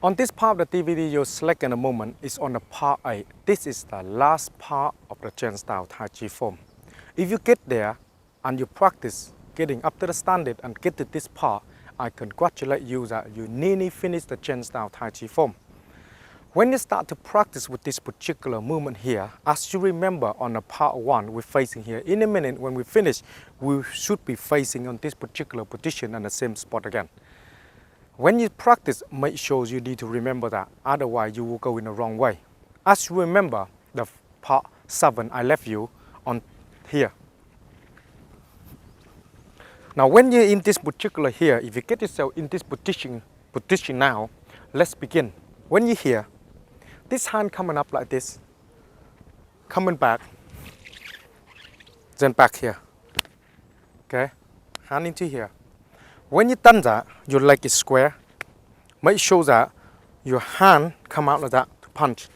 On this part of the DVD you select in a moment is on the part 8. This is the last part of the chen-style Tai Chi form. If you get there and you practice getting up to the standard and get to this part, I congratulate you that you nearly finished the chen-style Tai Chi form. When you start to practice with this particular movement here, as you remember on the part 1 we're facing here, in a minute when we finish, we should be facing on this particular position and the same spot again. When you practice, make sure you need to remember that, otherwise you will go in the wrong way. As you remember, the part 7 I left you on here. Now when you're in this particular here, if you get yourself in this position now, let's begin. When you're here, this hand coming up like this, coming back, then back here. Okay, hand into here. When you done that, your leg is square. Make sure that your hand come out like that to punch.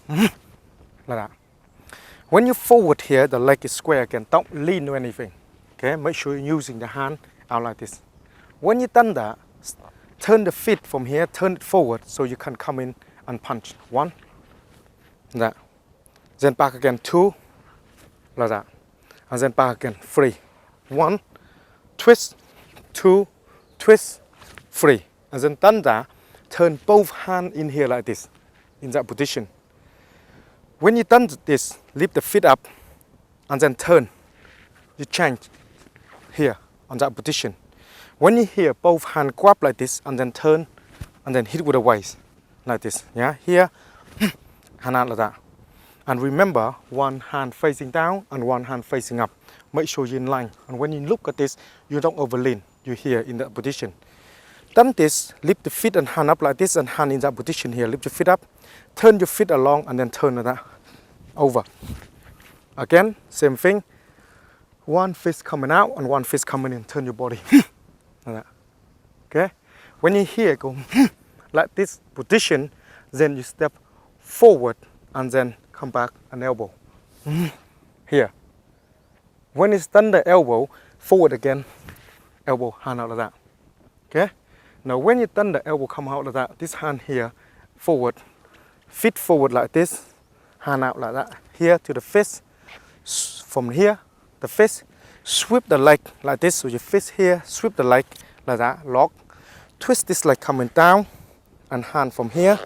Like that. When you forward here, the leg is square again. Don't lean or anything. Okay, make sure you're using the hand out like this. When you done that, turn the feet from here, turn it forward so you can come in and punch. 1, that. Then back again, 2, like that. And then back again, 3. 1, twist, 2, twist, 3. And then done that, turn both hands in here like this, in that position. When you done this, lift the feet up and then turn. You change here on that position. When you hear both hands grab like this and then turn and then hit with the waist like this. Yeah, here, hand out like that. And remember, one hand facing down and one hand facing up. Make sure you're in line. And when you look at this, you don't overlean. You're here in that position. Done this, lift the feet and hand up like this and hand in that position here. Lift your feet up, turn your feet along and then turn like that over. Again, same thing. One fist coming out and one fist coming in. Turn your body like that. Okay? When you here go like this position, then you step forward and then come back an elbow. Here. When it's done the elbow, forward again, elbow, hand out like that. Okay? Now when you done the elbow come out like that, this hand here, forward, feet forward like this, hand out like that, here to the fist, from here, the fist, sweep the leg like this, so your fist here, sweep the leg like that, lock, twist this leg coming down, and hand from here,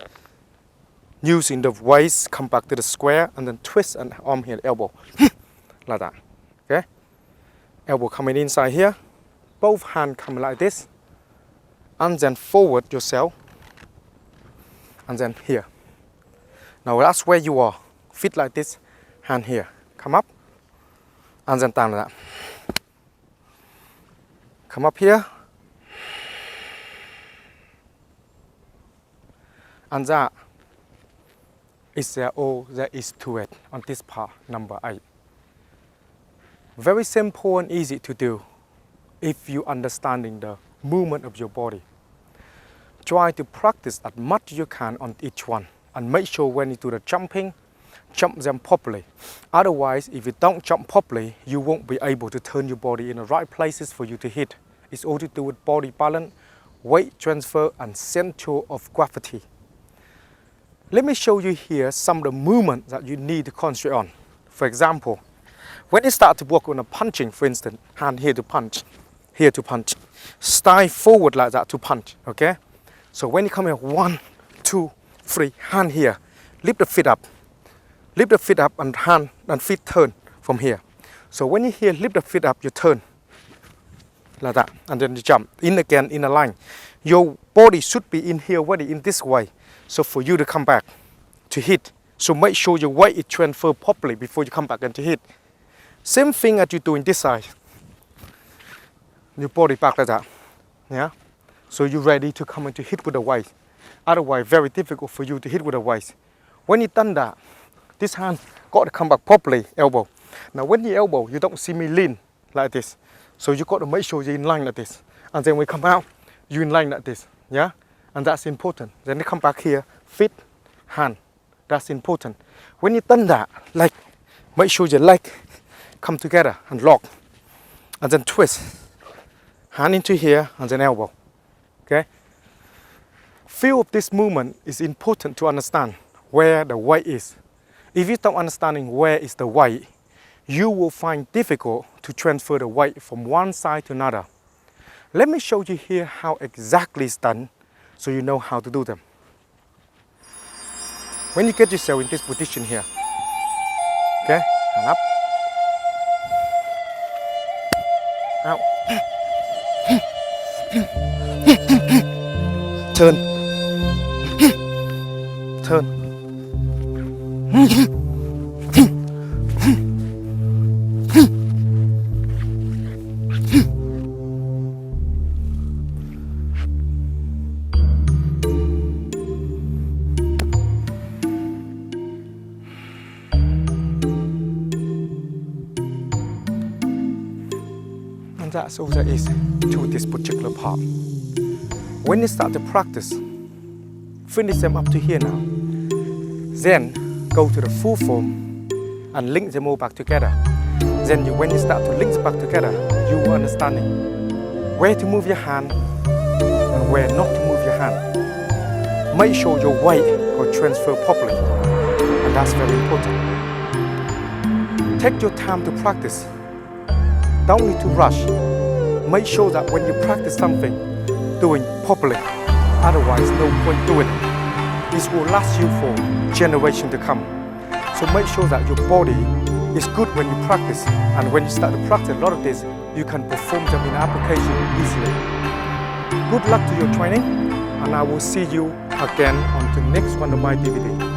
using the waist, come back to the square, and then twist and arm here, elbow, like that, okay? Elbow coming inside here, both hands coming like this, and then forward yourself, and then here. Now that's where you are, feet like this, hand here, come up, and then down like that. Come up here, and that is all there is to it on this part, number 8. Very simple and easy to do if you understanding the movement of your body. Try to practice as much as you can on each one and make sure when you do the jumping, jump them properly. Otherwise, if you don't jump properly, you won't be able to turn your body in the right places for you to hit. It's all to do with body balance, weight transfer, and center of gravity. Let me show you here some of the movements that you need to concentrate on. For example, when you start to work on a punching, for instance, hand here to punch, style forward like that to punch, okay? So when you come here, 1, 2, 3, hand here, lift the feet up and hand and feet turn from here. So when you here, lift the feet up, you turn like that, and then you jump in again in a line. Your body should be in here already in this way. So for you to come back to hit, so make sure your weight is transferred properly before you come back and to hit. Same thing as you do in this side. Your body back like that, yeah? So you're ready to come and to hit with the waist. Otherwise, very difficult for you to hit with the waist. When you've done that, this hand got to come back properly, elbow. Now when you elbow, you don't see me lean like this. So you got to make sure you're in line like this. And then when you come out, you're in line like this, yeah? And that's important. Then you come back here, feet, hand. That's important. When you've done that, like, make sure your leg come together and lock. And then twist. Hand into here and then elbow. Okay? feel of this movement is important to understand where the weight is. If you don't understanding where is the weight, you will find difficult to transfer the weight from one side to another. Let me show you here how exactly it's done so you know how to do them. When you get yourself in this position here, okay, hand up, out, turn, turn. And that's all there is to this particular part. When you start to practice, finish them up to here now. Then go to the full form and link them all back together. Then when you start to link them back together, you are understanding where to move your hand and where not to move your hand. Make sure your weight will transfer properly, and that's very important. Take your time to practice. Don't need to rush. Make sure that when you practice something, doing properly. Otherwise, no point doing it. This will last you for generations to come. So make sure that your body is good when you practice. And when you start to practice a lot of this, you can perform them in application easily. Good luck to your training, and I will see you again on the next one of my DVD.